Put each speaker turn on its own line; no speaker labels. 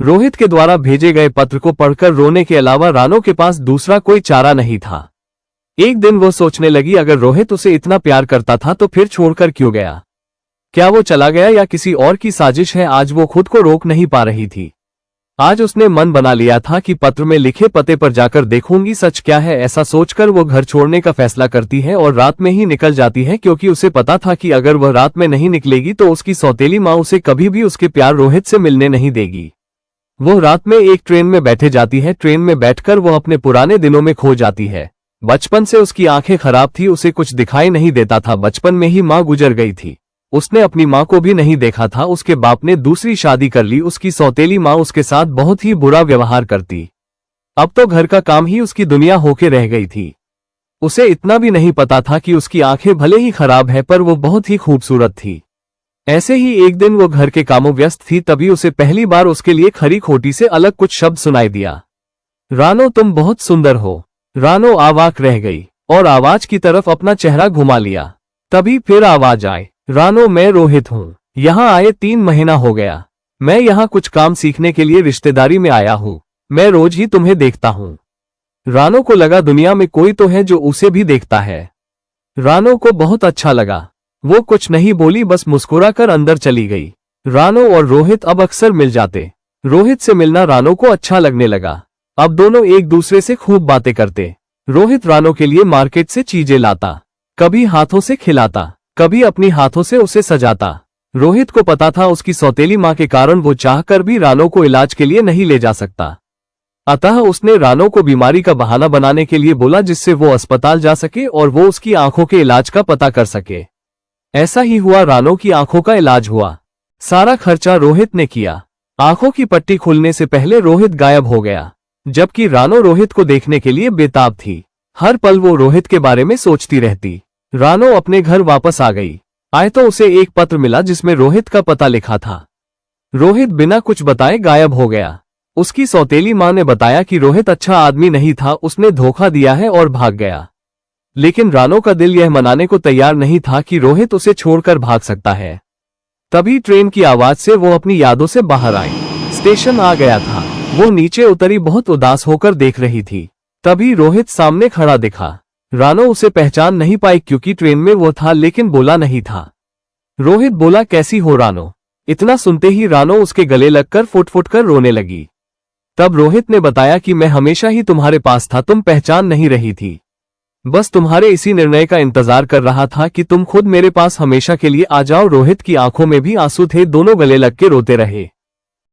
रोहित के द्वारा भेजे गए पत्र को पढ़कर रोने के अलावा रानो के पास दूसरा कोई चारा नहीं था। एक दिन वो सोचने लगी, अगर रोहित उसे इतना प्यार करता था तो फिर छोड़कर क्यों गया? क्या वो चला गया या किसी और की साजिश है? आज वो खुद को रोक नहीं पा रही थी। आज उसने मन बना लिया था कि पत्र में लिखे पते पर जाकर देखूंगी सच क्या है। ऐसा सोचकर वो घर छोड़ने का फैसला करती है और रात में ही निकल जाती है, क्योंकि उसे पता था कि अगर वह रात में नहीं निकलेगी तो उसकी सौतेली माँ उसे कभी भी उसके प्यार रोहित से मिलने नहीं देगी। वो रात में एक ट्रेन में बैठे जाती है। ट्रेन में बैठकर वो अपने पुराने दिनों में खो जाती है। बचपन से उसकी आंखें खराब थी, उसे कुछ दिखाई नहीं देता था। बचपन में ही माँ गुजर गई थी। उसने अपनी माँ को भी नहीं देखा था। उसके बाप ने दूसरी शादी कर ली। उसकी सौतेली माँ उसके साथ बहुत ही बुरा व्यवहार करती। अब तो घर का काम ही उसकी दुनिया होके रह गई थी। उसे इतना भी नहीं पता था कि उसकी आंखें भले ही खराब है पर वो बहुत ही खूबसूरत थी। ऐसे ही एक दिन वो घर के कामों व्यस्त थी, तभी उसे पहली बार उसके लिए खरी खोटी से अलग कुछ शब्द सुनाई दिया। रानो तुम बहुत सुंदर हो। रानो अवाक रह गई और आवाज की तरफ अपना चेहरा घुमा लिया। तभी फिर आवाज आए, रानो मैं रोहित हूँ। यहाँ आए 3 महीना हो गया। मैं यहाँ कुछ काम सीखने के लिए रिश्तेदारी में आया हूँ। मैं रोज ही तुम्हें देखता हूँ। रानो को लगा दुनिया में कोई तो है जो उसे भी देखता है। रानो को बहुत अच्छा लगा। वो कुछ नहीं बोली, बस मुस्कुराकर अंदर चली गई। रानो और रोहित अब अक्सर मिल जाते। रोहित से मिलना रानो को अच्छा लगने लगा। अब दोनों एक दूसरे से खूब बातें करते। रोहित रानो के लिए मार्केट से चीजें लाता, कभी हाथों से खिलाता, कभी अपनी हाथों से उसे सजाता। रोहित को पता था उसकी सौतेली माँ के कारण वो चाहकर भी रानो को इलाज के लिए नहीं ले जा सकता। अतः उसने रानो को बीमारी का बहाना बनाने के लिए बोला, जिससे वो अस्पताल जा सके और वो उसकी आंखों के इलाज का पता कर सके। ऐसा ही हुआ। रानो की आंखों का इलाज हुआ। सारा खर्चा रोहित ने किया। आंखों की पट्टी खुलने से पहले रोहित गायब हो गया, जबकि रानो रोहित को देखने के लिए बेताब थी। हर पल वो रोहित के बारे में सोचती रहती। रानो अपने घर वापस आ गई। आए तो उसे एक पत्र मिला जिसमें रोहित का पता लिखा था। रोहित बिना कुछ बताए गायब हो गया। उसकी सौतेली माँ ने बताया कि रोहित अच्छा आदमी नहीं था, उसने धोखा दिया है और भाग गया। लेकिन रानो का दिल यह मनाने को तैयार नहीं था कि रोहित उसे छोड़कर भाग सकता है। तभी ट्रेन की आवाज से वो अपनी यादों से बाहर आई। स्टेशन आ गया था। वो नीचे उतरी, बहुत उदास होकर देख रही थी। तभी रोहित सामने खड़ा दिखा। रानो उसे पहचान नहीं पाई क्योंकि ट्रेन में वो था, लेकिन बोला नहीं था। रोहित बोला, कैसी हो रानो? इतना सुनते ही रानो उसके गले लगकर फुट-फुट कर रोने लगी। तब रोहित ने बताया कि मैं हमेशा ही तुम्हारे पास था, तुम पहचान नहीं रही थी। बस तुम्हारे इसी निर्णय का इंतजार कर रहा था कि तुम खुद मेरे पास हमेशा के लिए आ जाओ। रोहित की आंखों में भी आंसू थे, दोनों गले लग के रोते रहे।